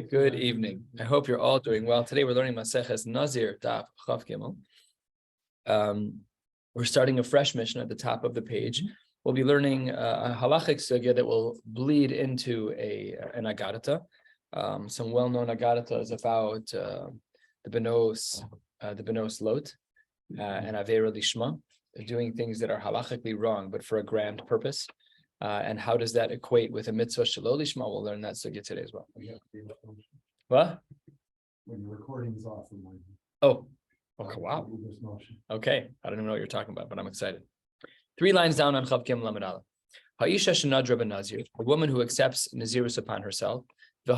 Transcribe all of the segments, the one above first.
Good evening. I hope you're all doing well. Today we're learning Maseches Nazir, Daf Chav Gimel. We're starting a fresh mission at the top of the page. We'll be learning a halachic sugya that will bleed into an agadata. Some well-known agadatas about the benos lot and avera lishma, doing things that are halachically wrong but for a grand purpose. And how does that equate with a mitzvah shelo lishma? We'll learn that sugya today as well. What? When the recording is off. Oh, okay, wow. Okay, I don't even know what you're talking about, but I'm excited. 3 lines down on Chav Gimel Lamed Aleph. Ha'isha shenadra b'Nazir, a woman who accepts Nazirus upon herself. And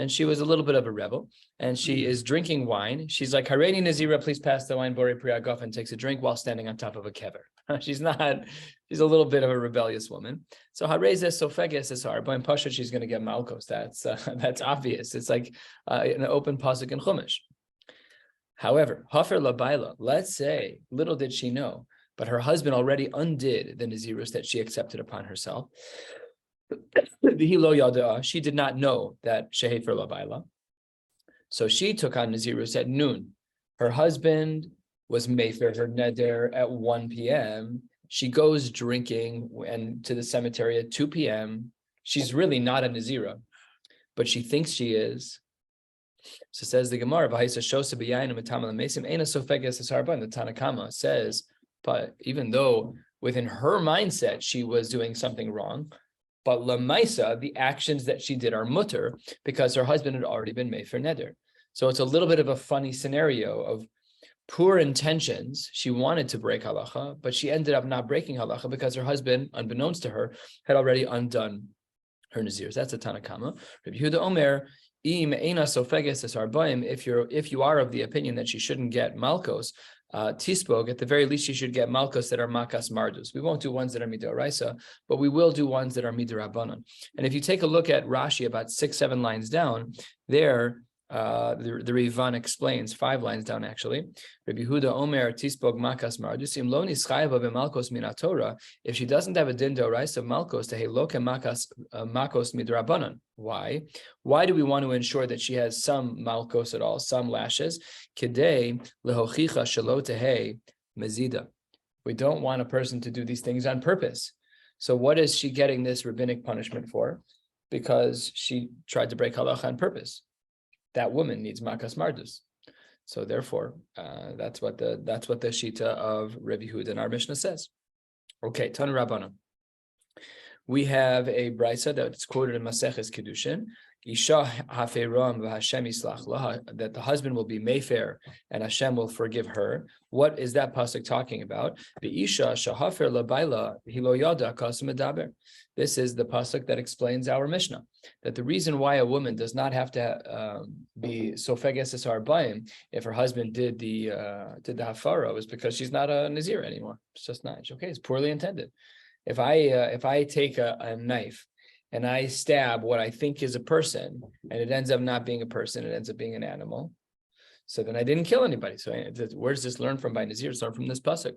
she was a little bit of a rebel, and she is drinking wine. She's like, Hareini Nazira, please pass the wine, Bori Priyagov, and takes a drink while standing on top of a kever. She's a little bit of a rebellious woman. So Harezes Sofeges is hard, but in Pasha, she's going to get Malkos. That's obvious. It's like an open pasuk in Chumash. However, Hafer Labaila, let's say, little did she know, but her husband already undid the Nazirus that she accepted upon herself. She did not know that shehefer labaila. So she took on Nazirus at noon. Her husband was mefer her neder at 1 p.m. She goes drinking and to the cemetery at 2 p.m. She's really not a Nazira, but she thinks she is. So says the Gemara, the Tanakama says, but even though within her mindset she was doing something wrong, but lamaisa, the actions that she did are mutter because her husband had already been made for neder. So it's a little bit of a funny scenario of poor intentions. She wanted to break halacha, but she ended up not breaking halacha because her husband, unbeknownst to her, had already undone her nazirs. That's a Tanakama. Rabbi Yehuda Omer, if you are of the opinion that she shouldn't get malkos, Tispog, at the very least, you should get malkos that are makas mardus. We won't do ones that are midoraisa, but we will do ones that are midorabanan. And if you take a look at Rashi, about 6-7 lines down, there, the Rivan explains 5 lines down actually. Rabbi Yehuda Omer Tispog makas mardus im lo nischayva b'malkos min Torah. If she doesn't have a din doraisa of malkos to heloke makos midorabanan. Why? Why do we want to ensure that she has some malkos at all, some lashes? Kidei lehochicha shelo tehei mezida. We don't want a person to do these things on purpose. So what is she getting this rabbinic punishment for? Because she tried to break halacha on purpose. That woman needs makas mardus. So therefore, that's what the shita of Rabbi Yehuda in our Mishnah says. Okay, Tanu Rabbanan. We have a brisa that's quoted in Maseches Kedushin, Isha haferam v'Hashem yislach laha, that the husband will be mayfair and Hashem will forgive her. What is that pasuk talking about? Isha shahafer labaila hilo yada kasem medaber. This is the pasuk that explains our Mishnah, that the reason why a woman does not have to be sofeges es arbaim if her husband did the hafara is because she's not a nazir anymore. It's just not. Okay, it's poorly intended. If I take a knife and I stab what I think is a person, and it ends up not being a person, it ends up being an animal, so then I didn't kill anybody. So where does this learn from by Nazir? It's learned from this pasuk.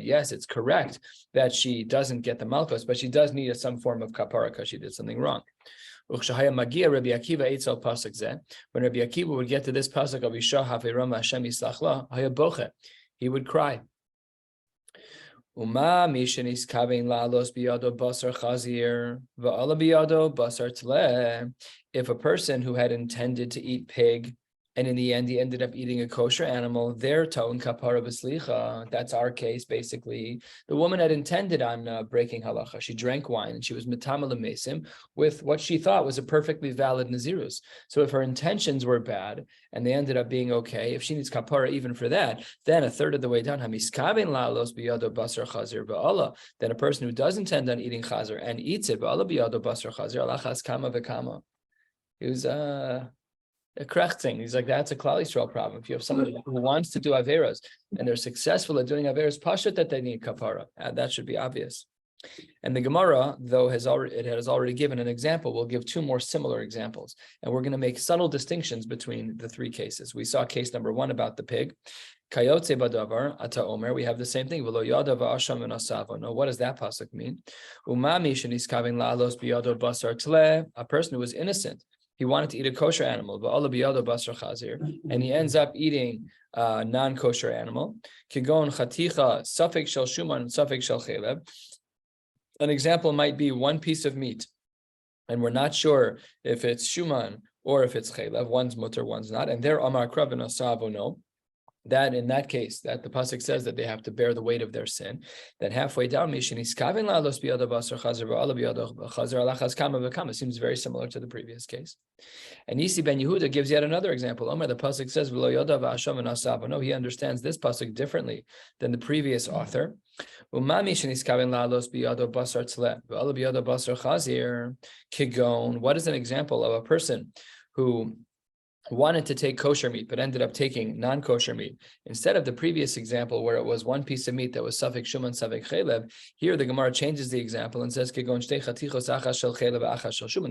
Yes, it's correct that she doesn't get the malkos, but she does need some form of kapara because she did something wrong. When Rabbi Akiva would get to this pasuk of Isha haferam Hashem yislach laha, he would cry. If a person who had intended to eat pig and in the end he ended up eating a kosher animal, their tone kapara b'slicha. That's our case basically. The woman had intended on breaking halacha. She drank wine and she was mitama l'mesim with what she thought was a perfectly valid nazirus. So if her intentions were bad and they ended up being okay, if she needs kapara even for that, then a third of the way down, hamiskaben la'alos biyado basar chazir ba'ala. Then a person who does intend on eating chazir and eats it ba'ala biyado basar chazir alachas kama v'kama. It was a krech thing. He's like, that's a Klal Yisrael problem. If you have somebody who wants to do averas and they're successful at doing averas, pashut that they need kapara. That should be obvious. And the Gemara, though it has already given an example, will give two more similar examples. And we're going to make subtle distinctions between the three cases. We saw case number one about the pig. Kayotze badavar ata omer. We have the same thing. V'lo yada v'asham v'nasavo. No, what does that pasuk mean? Umami sheniskavin la'alos biyado basar tle. A person who was innocent. He wanted to eat a kosher animal, and he ends up eating a non-kosher animal. Kigon chaticha safek shel shuman safek shel chelev. An example might be one piece of meat, and we're not sure if it's shuman or if it's chelev. One's mutter, one's not. And there, amar krav v'nasavo no. That in that case, that the pasuk says that they have to bear the weight of their sin. Then halfway down, seems very similar to the previous case. And Yisi ben Yehuda gives yet another example. Omer, the pasuk says, no, he understands this pasuk differently than the previous author. What is an example of a person who wanted to take kosher meat, but ended up taking non-kosher meat? Instead of the previous example where it was one piece of meat that was safek shuman, safek chelev, here the Gemara changes the example and says, they're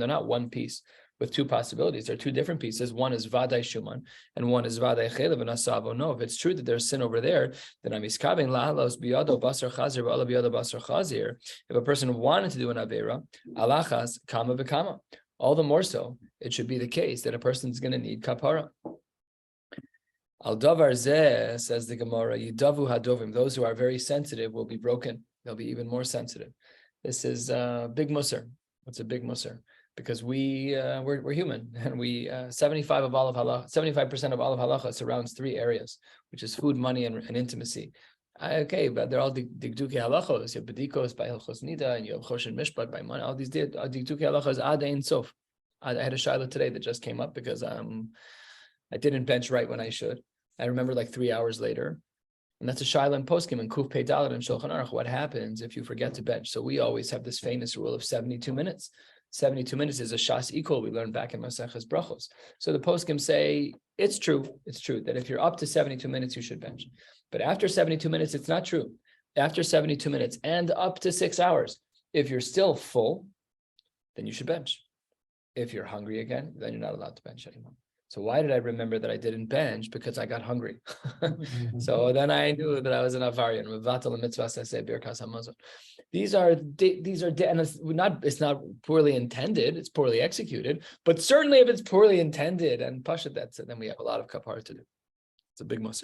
not one piece with two possibilities. They're two different pieces. One is vadai shuman and one is vadai chelev and asavo. No, if it's true that there's sin over there, then I'm iskavin lahalos biyado basar chazir v'ala biyado basar chazir. If a person wanted to do an avera, alachas kama v'kama. All the more so, it should be the case that a person's going to need kapara. Al davar zeh, says the Gemara, yidavu hadovim. Those who are very sensitive will be broken. They'll be even more sensitive. This is big musar. What's a big musar? Because we're human, and 75% of all of halacha surrounds three areas, which is food, money, and intimacy. Okay, but they're all digduke halachos. You have bedikos by halachos nida, and you have choshen mishpat by money. All these digduke halachos ad ein sof. I had a shiur today that just came up because I didn't bench right when I should. I remember like 3 hours later, and that's a shiur in poskim and kuf pei dalet and shulchan aruch. What happens if you forget to bench? So we always have this famous rule of 72 minutes. 72 minutes is a shas equal. We learned back in Maseches brachos. So the poskim say it's true that if you're up to 72 minutes, you should bench. But after 72 minutes, it's not true. After 72 minutes and up to 6 hours, if you're still full, then you should bench. If you're hungry again, then you're not allowed to bench anymore. So why did I remember that I didn't bench? Because I got hungry. So then I knew that I was an avarian. These are, and it's not poorly intended. It's poorly executed. But certainly, if it's poorly intended and pashat, that's it. Then we have a lot of kapara to do. It's a big musar.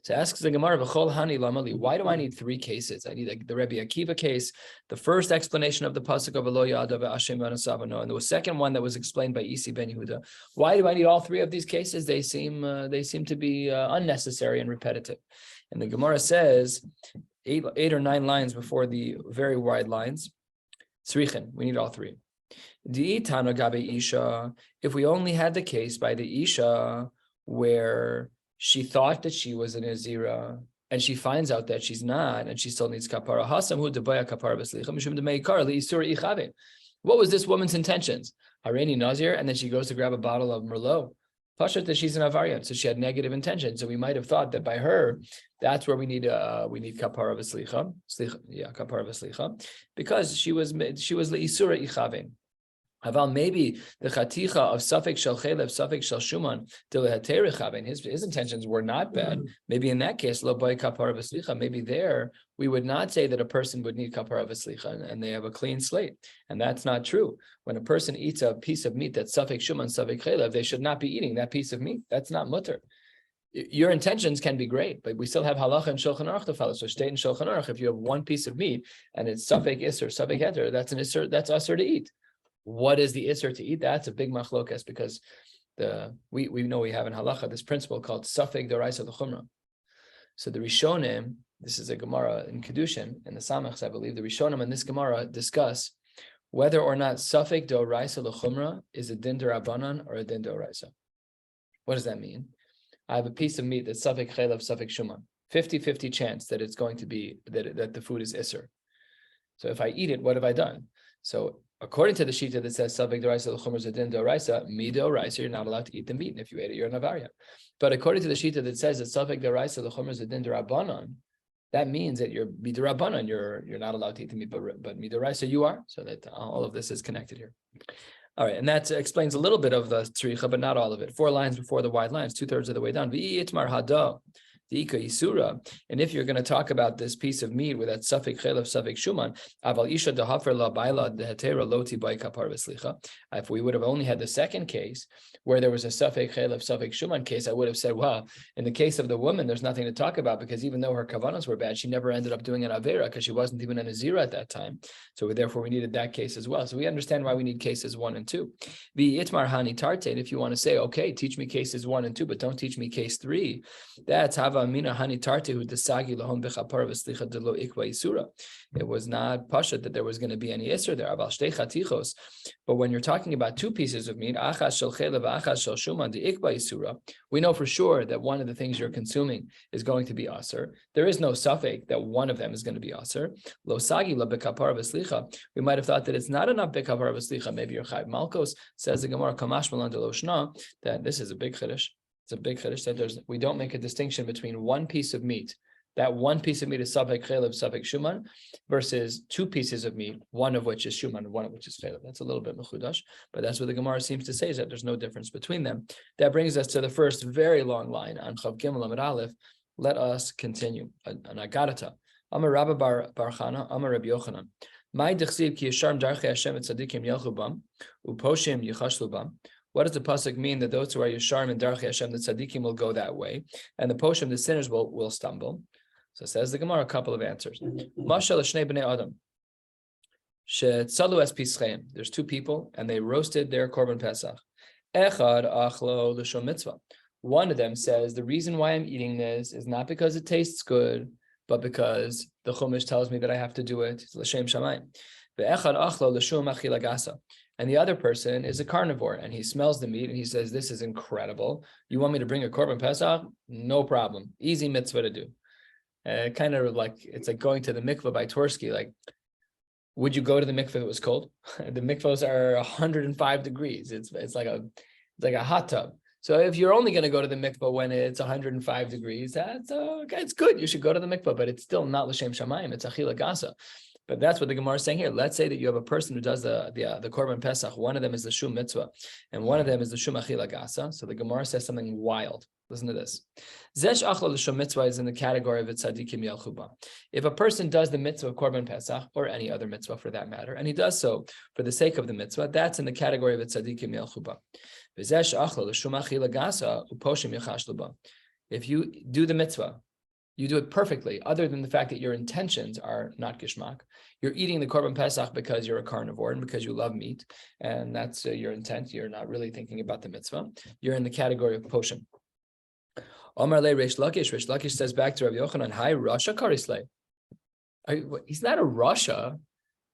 So asks the Gemara, why do I need three cases? I need the Rabbi Akiva case, the first explanation of the pasuk of Elo Yada ve'Ashem v'Anasavano, and the second one that was explained by Isi ben Yehuda. Why do I need all three of these cases? They seem to be unnecessary and repetitive. And the Gemara says, eight or nine lines before the very wide lines, tzrichen, we need all three. Di'itano gabe isha, if we only had the case by the isha where she thought that she was a Nazira, and she finds out that she's not, and she still needs kapara. What was this woman's intentions? Hareni Nazir, and then she goes to grab a bottle of Merlot. Pashat that she's an avarian, so she had negative intentions. So we might have thought that by her, that's where we need kapara v'slicha, kapara v'slicha, because she was leisura ichavin. Aval, maybe the chaticha of safek shel chelev, safek shel shuman, his intentions were not bad. Maybe in that case, lo boy kapara v'slicha. Maybe there we would not say that a person would need kapara v'slicha, and they have a clean slate, and that's not true. When a person eats a piece of meat that's safek shuman, safek chelev, they should not be eating that piece of meat. That's not mutter. Your intentions can be great, but we still have halacha and shulchan aruch to follow. So state in shulchan aruch, if you have one piece of meat and it's safek iser, safek heter, that's an iser, that's usher to eat. What is the isser to eat? That's a big machlokas, because we know we have in halacha this principle called safek d'oraisa l'chumra. So the Rishonim, this is a Gemara in Kedushin, in the Samachs, I believe, the Rishonim in this Gemara discuss whether or not safek d'oraisa l'chumra is a din d'rabanan or a din d'oraisa. What does that mean? I have a piece of meat that's safek chelev, safek shuman. 50-50 chance that it's going to be, that the food is isser. So if I eat it, what have I done? So according to the shita that says safek d'oraisa l'chumra is a din d'oraisa, mi d'oraisa, you're not allowed to eat the meat, and if you ate it, you're an avarian. But according to the shita that says that safek d'oraisa l'chumra is a din d'rabanan, that means that you're midirabanan, you're not allowed to eat the meat, but midiraisa you are. So that all of this is connected here. All right, and that explains a little bit of the tzricha, but not all of it. 4 lines before the wide lines, 2/3 of the way down. V'itmar hada. And if you're going to talk about this piece of meat with that suffix chelav, suffix shuman, aval isha dehafer la baila dehetera loti by kapar v'slicha. If we would have only had the second case where there was a suffix chelav, suffix shuman case, I would have said, well, in the case of the woman, there's nothing to talk about because even though her kavanas were bad, she never ended up doing an avera because she wasn't even a Nazir at that time. So therefore, we needed that case as well. So we understand why we need cases 1 and 2. V'itmar hani tarte. And if you want to say, okay, teach me cases 1 and 2, but don't teach me case 3, that's hava. It was not pasha that there was going to be any isser there. But when you're talking about 2 pieces of meat, we know for sure that one of the things you're consuming is going to be aser. There is no suffix that one of them is going to be aser. We might have thought that it's not enough bekapar v'slicha. Maybe you're chayv malkos. Says the Gemara kamash malan de lo shna, that this is a big chiddush. It's a big chiddush that we don't make a distinction between one piece of meat. That one piece of meat is suffix chelav, suffix shuman, versus 2 pieces of meat, one of which is shuman and one of which is chelav. That's a little bit mechudash, but that's what the Gemara seems to say, is that there's no difference between them. That brings us to the first very long line on Chav Gimel Amud Aleph. Let us continue. An agadata. Amar Rabbi Bar Chana, Amar Rabbi Yochanan. My dechsiv ki yisharm darchei Hashem et tzadikim yelchu bam, uposhim yichashlu bam. What does the pasuk mean that those who are Yisharim and Darchei Hashem, the tzaddikim, will go that way, and the poshim, the sinners, will stumble? So says the Gemara, a couple of answers. Mashal shnei bnei adam she'tzalu es pischeim. There's 2 people, and they roasted their korban pesach. Echad achlo l'shom mitzvah. One of them says, the reason why I'm eating this is not because it tastes good, but because the Chumash tells me that I have to do it. It's l'shem shamayim. Ve'echad achlo l'shum achila gasa. And the other person is a carnivore, and he smells the meat, and he says, this is incredible. You want me to bring a korban pesach? No problem. Easy mitzvah to do. Kind of like, it's like going to the mikveh by Tversky. Like, would you go to the mikveh if it was cold? The mikvahs are 105 degrees. It's like a hot tub. So if you're only going to go to the mikvah when it's 105 degrees, that's okay. It's good. You should go to the mikvah, but it's still not l'shem shamayim. It's achila gasa. But that's what the Gemara is saying here. Let's say that you have a person who does the korban pesach. One of them is the shum mitzvah, and one of them is the shum achila gasa. So the Gemara says something wild. Listen to this. Zesh achla l'shum mitzvah is in the category of tzadikim yelchu bam. If a person does the mitzvah of korban pesach, or any other mitzvah for that matter, and he does so for the sake of the mitzvah, that's in the category of tzadikim yelchu bam. V'zesh achla l'shum achila gasa uposhim yichashlu bam. If you do the mitzvah, you do it perfectly, other than the fact that your intentions are not gishmak. You're eating the korban pesach because you're a carnivore and because you love meat, and that's your intent. You're not really thinking about the mitzvah. You're in the category of poshim. Omar le Reish Lakish. Reish Lakish says back to Rabbi Yochanan, "Hi, Rasha Karisle. He's not a Rasha.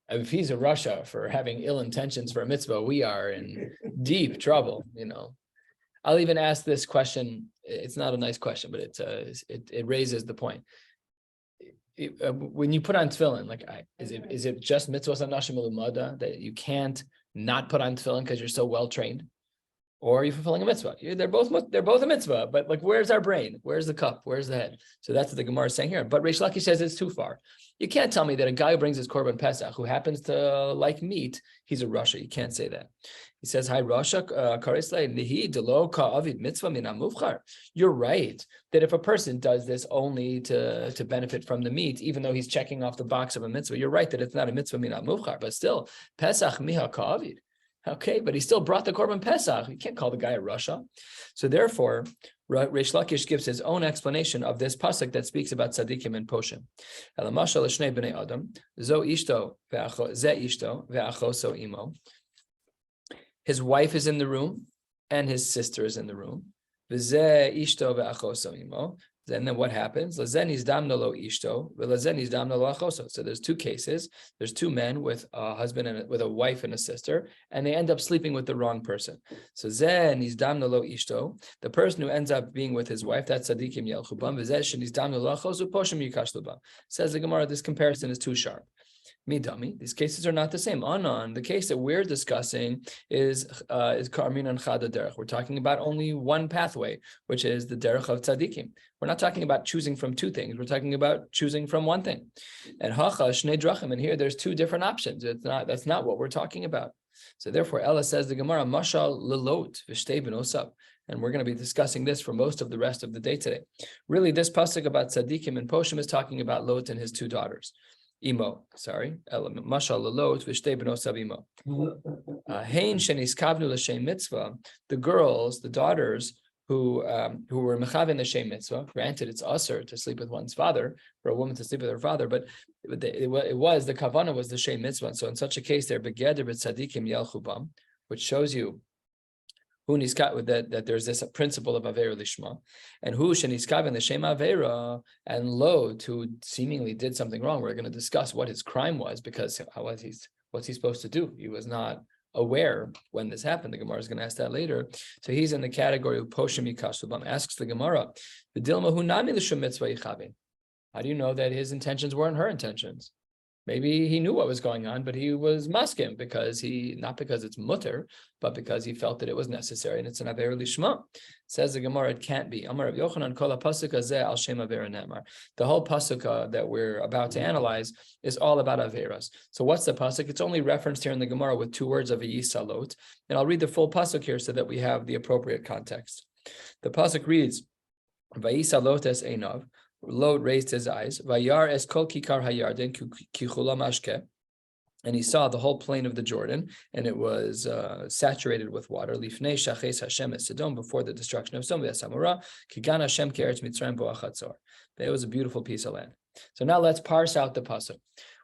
If he's a Rasha for having ill intentions for a mitzvah, we are in deep trouble. I'll even ask this question. It's not a nice question, but it raises the point. When you put on tefillin, is it just mitzvahs anashim elumada that you can't not put on tefillin because you're so well trained, or are you fulfilling a mitzvah? They're both a mitzvah, but where's our brain? Where's the cup? Where's the head? So that's what the Gemara is saying here. But Reish Lakish says it's too far. You can't tell me that a guy who brings his korban pesach who happens to like meat, he's a Rasha. You can't say that. He says, "Hi, Rasha Karisle nihi delo ka'avid mitzvah min hamuvchar." You're right that if a person does this only to benefit from the meat, even though he's checking off the box of a mitzvah, you're right that it's not a mitzvah min hamuvchar, but still pesach miha ka'avid. Okay, but he still brought the korban pesach. You can't call the guy a Rasha. So therefore, Reish Lakish gives his own explanation of this pasuk that speaks about tzaddikim and poshim. Elamashal l'shnei bnei adam zo ishto ze ishto ve'achoso imo. His wife is in the room, and his sister is in the room. V'ze ishto ve'achoso imo. And then what happens? So there's 2 cases. There's 2 men with a husband and with a wife and a sister, and they end up sleeping with the wrong person. So the person who ends up being with his wife, that's tzadikim yelchu bam. Says the Gemara, this comparison is too sharp. Midami. These cases are not the same. Anan, the case that we're discussing is Karmin and Chada Derech. We're talking about only one pathway, which is the Derech of Tzadikim. We're not talking about choosing from two things. We're talking about choosing from one thing. And Hacha Shnei Drachim, and here there's two different options. That's not what we're talking about. So therefore, Ella says the Gemara, Mashal Lelot V'Shtei B'Nosab. And we're going to be discussing this for most of the rest of the day today. Really, this pasuk about Tzadikim and Poshim is talking about Lot and his two daughters. Mashal Lelot V'Shtei B'Nosab Imo. Hein Sheniskavnu L'Shem Mitzvah, the girls, the daughters, who were mechavin the shem mitzvah. Granted, it's usher to sleep with one's father, for a woman to sleep with her father, but it was the kavana was the shem mitzvah. So in such a case, they're begeder b'tzadikim yelchubam, which shows you who niskav that there's this principle of avera lishma, and who sheniskav in the shem avera, and Lot, who seemingly did something wrong. We're going to discuss what his crime was, because what's he supposed to do? He was not aware when this happened. The Gemara is going to ask that later. So he's in the category of Poshim Yikashubam. Asks the Gemara, how do you know that his intentions weren't her intentions? Maybe he knew what was going on, but he was maskim not because it's mutter, but because he felt that it was necessary, and it's an aver lishma. Says the Gemara, it can't be. Amar Rav Yochanan kol pasuk hazeh al shem avera nemar. The whole pasuk that we're about to analyze is all about averas. So what's the pasuk? It's only referenced here in the Gemara with two words of Yisalot, and I'll read the full pasuk here so that we have the appropriate context. The pasuk reads, Vayisalot es einav. Lot raised his eyes. Vayar es kol kikar hayarden kichula mashke, and he saw the whole plain of the Jordan, and it was saturated with water. Lifnei shaches Hashem es Sodom, before the destruction of Sodom v'Samora, kigan Hashem ke'eretz Mitzrayim bo'achatzor. It was a beautiful piece of land. So now let's parse out the pasuk.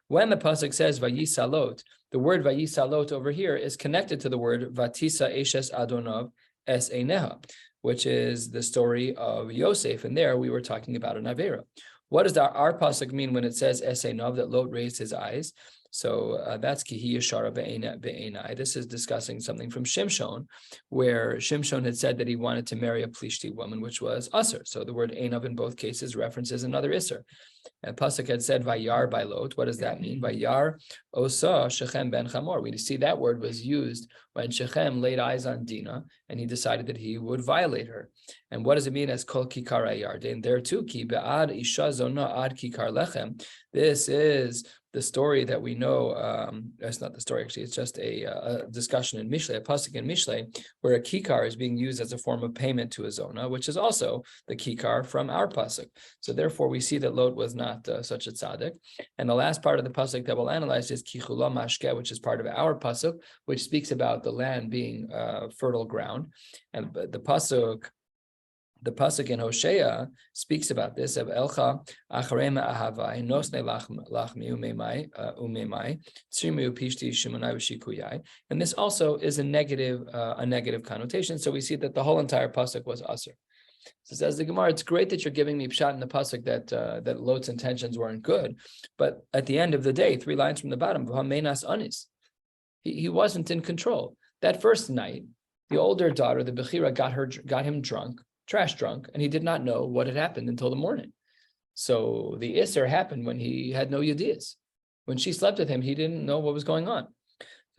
When the pasuk says Vayisalot, the word Vayisalot over here is connected to the word Vatisa eshes Adonav es eineha, which is the story of Yosef, and there we were talking about an avera. What does our pasuk mean when it says Esenav, that Lot raised his eyes? So that's Kihi Yashara Be'enai. This is discussing something from Shimshon, where Shimshon had said that he wanted to marry a Plishti woman, which was Asr. So the word Einav in both cases references another Isser. And pasuk had said Vayar by Lot. What does that mean? Vayar Osa Shechem ben Chamor. We see that word was used when Shechem laid eyes on Dinah, and he decided that he would violate her. And what does it mean as Kol Kikar Yarden? There too, Ki Be'ad Isha Zona Ad Kikar Lechem. This is the story that we know. That's not the story, actually. It's just a discussion in Mishlei, a pasuk in Mishlei, where a kikar is being used as a form of payment to a zona, which is also the kikar from our pasuk. So therefore, we see that Lot was not such a tzaddik. And the last part of the pasuk that we'll analyze is kichula mashke, which is part of our pasuk, which speaks about the land being fertile ground. And the pasuk in Hosea speaks about this of Elcha Acharema Ahavai Nosne Lachmi Umemai Tzrimu Pishti Shimonai V'Shikuyai, and this also is a negative connotation. So we see that the whole entire pasuk was Asr. So says the Gemara, it's great that you're giving me pshat in the pasuk that Lot's intentions weren't good, but at the end of the day, 3 lines from the bottom, V'Hamenas Anis, he wasn't in control. That first night, the older daughter, the Bechira, got him drunk, trash drunk, and he did not know what had happened until the morning. So the Isser happened when he had no yediyas. When she slept with him, he didn't know what was going on.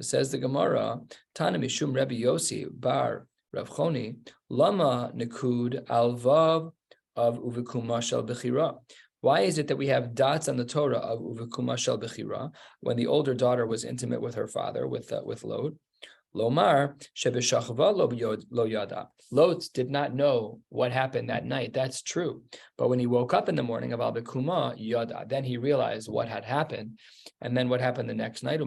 So says the Gemara, Tana Mishum Rabbi Yossi bar Rav Choni, Lama Nekud Alvav of Uvikuma Shel Bechira. Why is it that we have dots on the Torah of Uvikuma Shel Bechira when the older daughter was intimate with her father, with Lot? Lomar shebeshachva lo yada. Lot did not know what happened that night. That's true. But when he woke up in the morning of Al Bekuma yada, then he realized what had happened. And then what happened the next night? You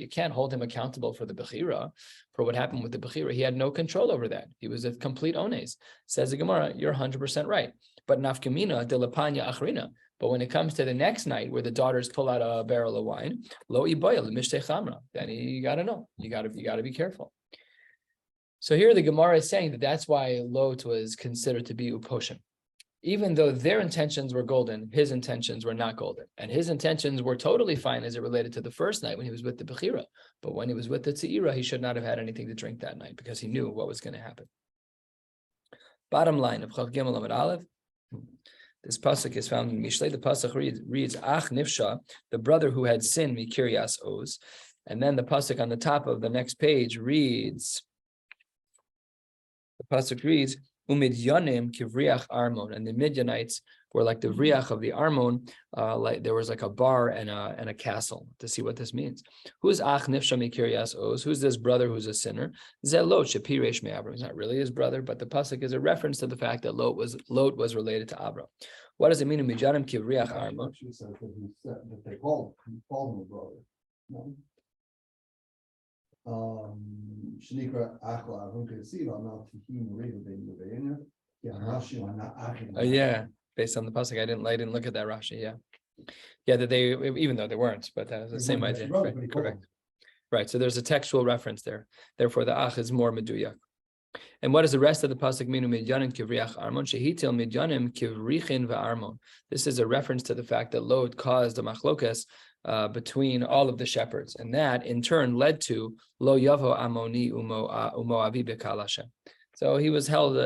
can't hold him accountable for the Bechira, for what happened with the Bechira. He had no control over that. He was a complete ones. Says the Gemara, you're 100% right. But nafkamina de lapanya achrina. But when it comes to the next night, where the daughters pull out a barrel of wine, lo iboyel mishtei chamra, then you got to know, you got to be careful. So here the Gemara is saying that that's why Lot was considered to be uposhim, even though their intentions were golden, his intentions were not golden, and his intentions were totally fine as it related to the first night when he was with the Bechira. But when he was with the Tzira, he should not have had anything to drink that night because he knew what was going to happen. Bottom line of Chaf Gimel Amud Aleph. This pasuk is found in Mishlei. The pasuk reads Ach Nifsha, the brother who had sinned, Mikirias Oz. And then the pasuk on the top of the next page reads, Umidyanim kivriach Armon, and the Midianites were like the vriach of the Armon, like there was like a bar and a castle. To see what this means. Who's Ach Nifsha Mikirias Oz? Who's this brother who's a sinner? Zelot Shapiresh me Abram. He's not really his brother, but the pasuk is a reference to the fact that Lot was related to Abram. What does it mean? Umidyanim kivriach Armon. She said that they called him a brother. No? Shnikra Achla, who can see not Tihim Reva Ben Levena. Yeah, Rashi are not Achim. Yeah, based on the pasuk, I didn't look at that Rashi. Yeah, that they, even though they weren't, but that was the same idea. Right, correct. Right. So there's a textual reference there. Therefore, the Ach is more meduyak. And what does the rest of the pasuk mean? Midyanim kivriach Armon shehitil midyanim kivrichin ve'armon. This is a reference to the fact that Lot caused a machlokas between all of the shepherds, and that in turn led to Lo Yavo Amoni Umoavi Bekal Hashem. So he was held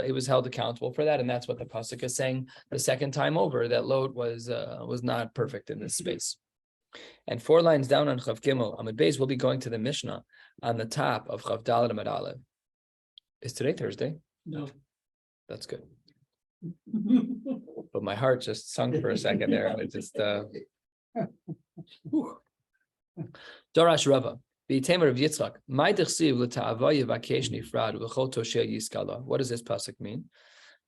accountable for that, and that's what the pasuk is saying the second time over, that Lot was not perfect in this space. And 4 lines down on Chav Gimel Amud Beis, we'll be going to the Mishnah on the top of Chav Daled Amud Aleph. Is today Thursday? No. That's good. But my heart just sunk for a second there. It just Dorash Rava, B'Tamer of Yitzchak, My Dechsiv L'Ta'avaya Vakesh Nifrad V'Chol Tosheh Yiskala. What does this pasuk mean?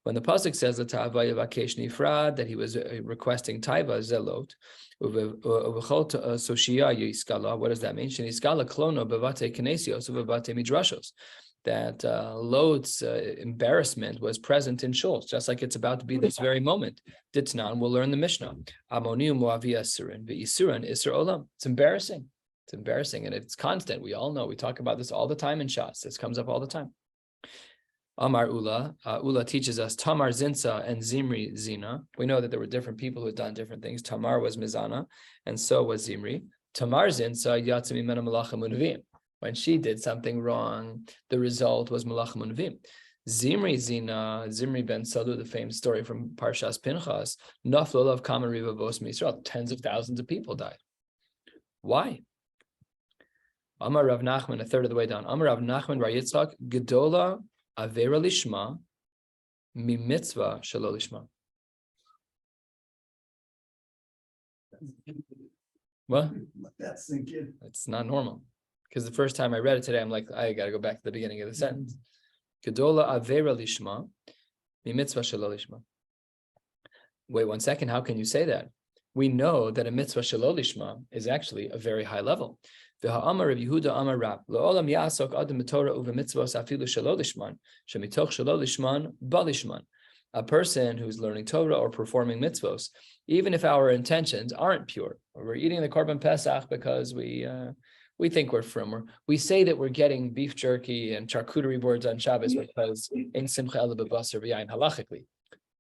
When the pasuk says L'Ta'avaya Vakesh Nifrad, that he was requesting Taiva Zelot, V'Chol Tosheh Yiskala. What does that mean? Sheniskala Klono Bevate Kinesios V'Bate Midrashos. That Lot's embarrassment was present in shuls, just like it's about to be this very moment. Ditnan, we'll learn the Mishnah. Amoniu Moavi Isurin, V'Isurin Isur Olam. It's embarrassing. It's embarrassing, and it's constant. We all know. We talk about this all the time in Shas. This comes up all the time. Amar Ula. Ula teaches us Tamar Zinsa and Zimri Zina. We know that there were different people who had done different things. Tamar was Mizana, and so was Zimri. Tamar Zinsa Yatzim Imena Malachim Unavim. When she did something wrong, the result was Malachim Unavim. Zimri Zina, Zimri ben Salu, the famous story from Parshas Pinchas, Naflo of Kaman Riva Bos Misrael, tens of thousands of people died. Why? Amar Rav Nachman, a third of the way down. Amar Rav Nachman Bar Yitzchak, Gedola Avera Lishma, Mi Mitzvah Shelo Lishma. What? That's thinking. It's not normal. Because the first time I read it today, I'm like, I got to go back to the beginning of the sentence. Gedola Avera Lishma, Mi Mitzvah Shelo Lishma. Wait 1 second. How can you say that? We know that a mitzvah shelo lishma is actually a very high level. V'ha'amar Rav Yehuda Amar Rab L'olam Ya'asok Adam B'Torah U'V'Mitzvos Afilu Shelo Lishman Shemitoch Shelo Lishman Balishman. A person who's learning Torah or performing mitzvos, even if our intentions aren't pure, or we're eating the Korban Pesach because we think we're from, we say that we're getting beef jerky and charcuterie boards on Shabbos because in Simcha Ela B'Basar V'Yayin halachically.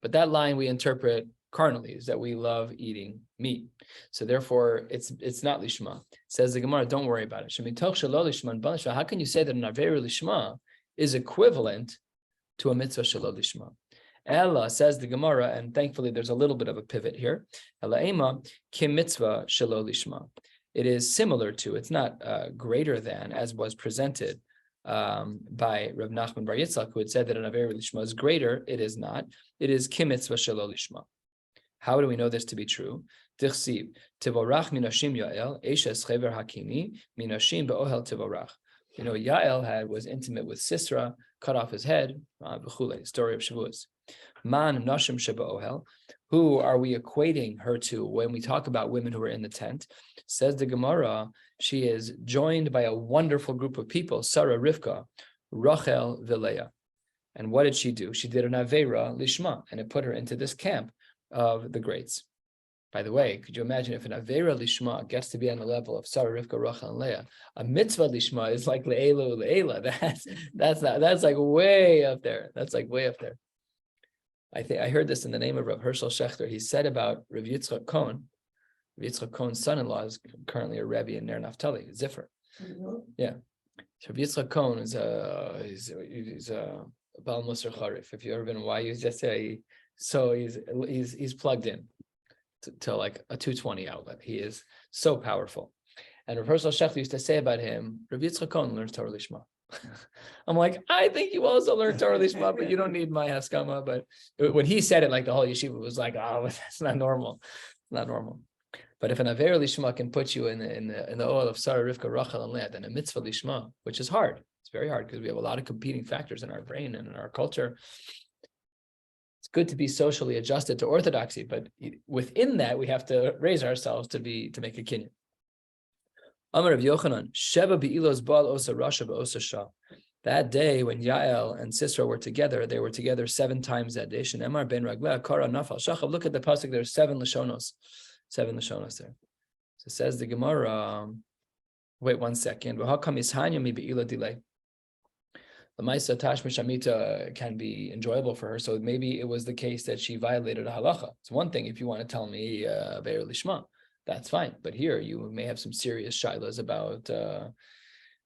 But that line we interpret carnally, is that we love eating meat. So therefore, it's not lishma. Says the Gemara, don't worry about it. How can you say that an avera lishma is equivalent to a mitzvah shelo lishma? Ella, says the Gemara, and thankfully there's a little bit of a pivot here. Ella ema kim mitzvah shelo lishma. It is similar to, it's not greater than, as was presented by Rav Nachman Bar Yitzchak, who had said that an avera lishma is greater. It is not. It is kim mitzvah shelo lishma. How do we know this to be true? Tichsiv tivorach minashim Yael eshes chever hakimi minashim beohel tivorach. You know, Yael was intimate with Sisera, cut off his head. V'chulei, story of Shavuos. Man nashim shebeohel. Who are we equating her to when we talk about women who are in the tent? Says the Gemara, she is joined by a wonderful group of people, Sarah, Rivka, Rachel, Vileah. And what did she do? She did an Avera Lishma, and it put her into this camp of the greats. By the way, could you imagine if an Avera Lishma gets to be on the level of Sarah, Rivka, Rachel, and Leah? A Mitzvah Lishma is like Le'ela, Le'ela. That's like way up there. That's like way up there. I heard this in the name of Rav Hershel Shechter. He said about Rav Yitzchak Cohen. Rav Yitzchak Cohen's son-in-law is currently a Rebbe in Ner Naftali, Ziffer. Yeah. So Rav Yitzchak Cohen is he's a Baal Musar Charif. If you've ever been in YU, just say So he's plugged in to like a 220 outlet. He is so powerful. And Rav Hershel Shechter used to say about him, Rav Yitzchak Cohen learns Torah Lishma. I'm like, I think you also learn Torah Lishma, but you don't need my haskama. But when he said it, like the whole yeshiva was like, oh, that's not normal. It's not normal. But if an Aver Lishma can put you in the oil of Sarah, Rivka, Rachel, and Leah, then a mitzvah Lishma, which is hard. It's very hard because we have a lot of competing factors in our brain and in our culture. It's good to be socially adjusted to orthodoxy, but within that, we have to raise ourselves to make a kinyan. Amar of Yochanan, Sheba be'ilos bal osa rasha ba'osa shah. That day when Yael and Sisera were together, they were together 7 times that day. Shenemar ben ragleh kara nafal shachav. Look at the pasuk. There's 7 lashonos there. So says the Gemara. Wait 1 second. How come ishanya mi be'ila delay? The Maisa Tashmish Amita can be enjoyable for her. So maybe it was the case that she violated a halacha. It's one thing if you want to tell me Be'er Lishma, that's fine. But here you may have some serious shilas about,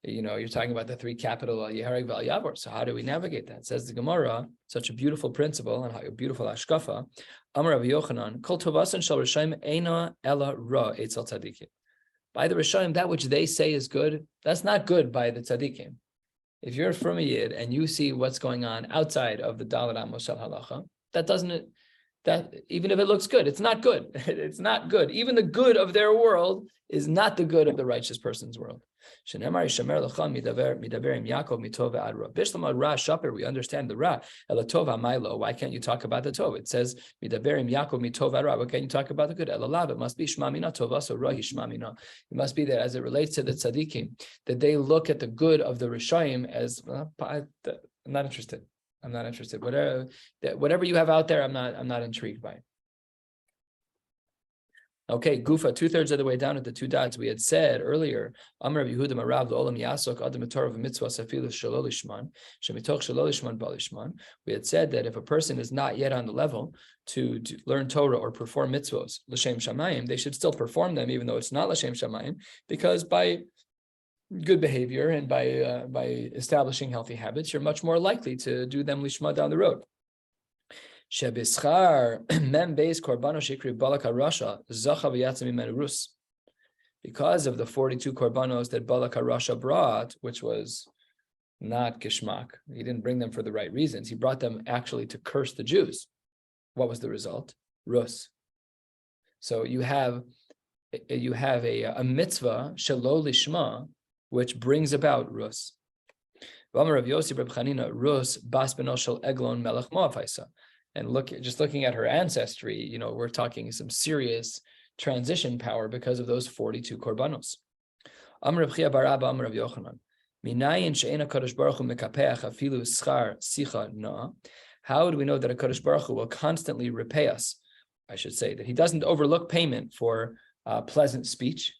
you're talking about the 3 capital Yehareg Val Yavor. So how do we navigate that? It says the Gemara, such a beautiful principle and how a beautiful ashkafa. Amar Rabbi Yochanan, Kol Tovasan Shal Rishayim Eina Ela Ra Eitzel Tzadikim. By the Rishayim, that which they say is good, that's not good by the Tzadikim. If you're from a Yid and you see what's going on outside of the Daled Amos Shel Halacha, that even if it looks good, it's not good. It's not good. Even the good of their world is not the good of the righteous person's world. We understand the Ra. Why can't you talk about the Tov? It says, why can't you talk about the good? It must be Shmamina Tova, so Ra Shmamina. It must be that as it relates to the tzaddikim, that they look at the good of the Rishayim as, I'm not interested. Whatever you have out there, I'm not intrigued by it. Okay, Gufa, 2/3 of the way down at the 2 dots, we had said earlier, Amar Yehuda Marav L'Olam Yasok Adam Torah V'Mitzvah Safilu Shelo Lishman Shemitoch Shelo Lishman Ba Lishman. We had said that if a person is not yet on the level to learn Torah or perform mitzvos l'shem shamayim, they should still perform them even though it's not l'shem shamayim, because by good behavior and by establishing healthy habits, you're much more likely to do them lishma down the road. Shebischar mem beis korbano shikri balak harasha zacha v'yatzim imen rus. Because of the 42 korbanos that Balak HaRasha brought, which was not gishmak, he didn't bring them for the right reasons. He brought them actually to curse the Jews. What was the result? Rus. So you have a mitzvah shelo lishma, which brings about rus. V'amar Rav Yossi Reb Chanina rus bas beno shel Eglon melech Moav haisa. And looking at her ancestry, we're talking some serious transition power because of those 42 korbanos. Amar Reb Chia bar Abba Amar Rav Yochanan, minayin she'ena Kadosh Baruch Hu mekapeach afilu schar sicha na. How do we know that a Kadosh Baruch Hu will constantly repay us? I should say that he doesn't overlook payment for pleasant speech.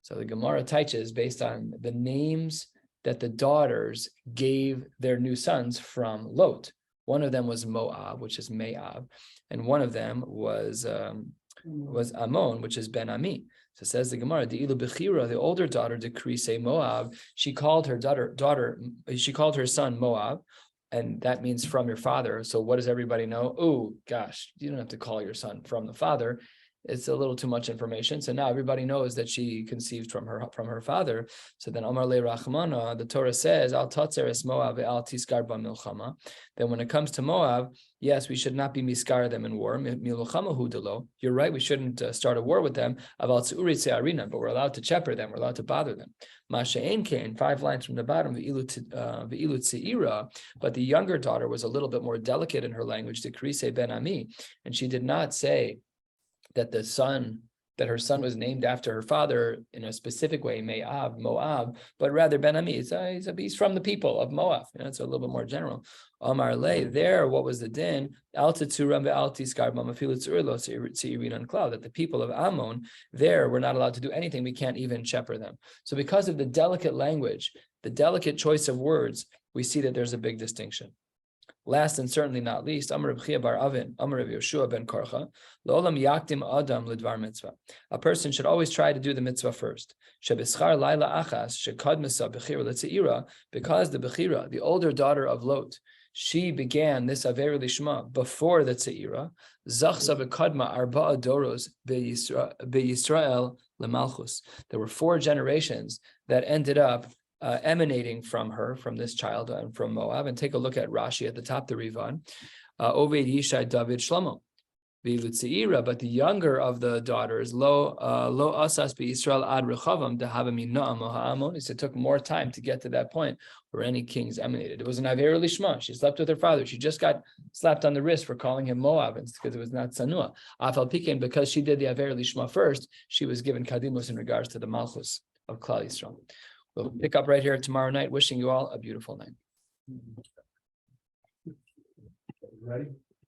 So the Gemara teaches based on the names that the daughters gave their new sons from Lot. One of them was Moab, which is Me'ab, and one of them was Ammon, which is Ben Ami. So says the Gemara, De'ilu Bechira, the older daughter, Decrease Moab, she called her she called her son Moab, and that means from your father. So what does everybody know? Oh gosh, you don't have to call your son from the father. It's a little too much information. So now everybody knows that she conceived from her father. So then Amar Le Rachmana, the Torah says, Al Tatzer es Moab al Tiskar ba milchama. Then when it comes to Moab, yes, we should not be miskar them in war. Milchama hu delo. You're right, we shouldn't start a war with them. Aval tzuri tze'arina, but we're allowed to cheper them. We're allowed to bother them. Masha'en kain, 5 lines from the bottom, ve'ilu tze'ira. But the younger daughter was a little bit more delicate in her language, Dekrise ben Ami, and she did not say that her son was named after her father in a specific way, Moab, but rather Ben Ami. He's from the people of Moab. It's a little bit more general. Amar Le, there, what was the din? That the people of Ammon, there, we're not allowed to do anything. We can't even shepherd them. So because of the delicate language, the delicate choice of words, we see that there's a big distinction. Last and certainly not least, Amar Reb Chia bar Avin, Amar Reb Yoshua ben Korcha, L'olam yaktim adam l'dvar mitzvah. A person should always try to do the mitzvah first. Shebischar laila achas shekadmesa bechira l'tzeira, because the bechira, the older daughter of Lot, she began this Aver Lishma before the Tzeira. Zachsa v'kadma arba'a doros beYisrael lemalchus. There were 4 generations that ended up emanating from her, from this child, and from Moab. And take a look at Rashi at the top, the Rivan. Oved, Yishai, David, Shlomo. But the younger of the daughters, lo asas beYisrael ad rechavam dehavim noam ha'amon. It took more time to get to that point where any kings emanated. It was an Aver Lishma. She slept with her father. She just got slapped on the wrist for calling him Moab because it was not Sanua. Afal Pikin, because she did the Aver Lishma first, she was given Kadimus in regards to the Malchus of Klal Yisrael. We'll pick up right here tomorrow night. Wishing you all a beautiful night. Ready?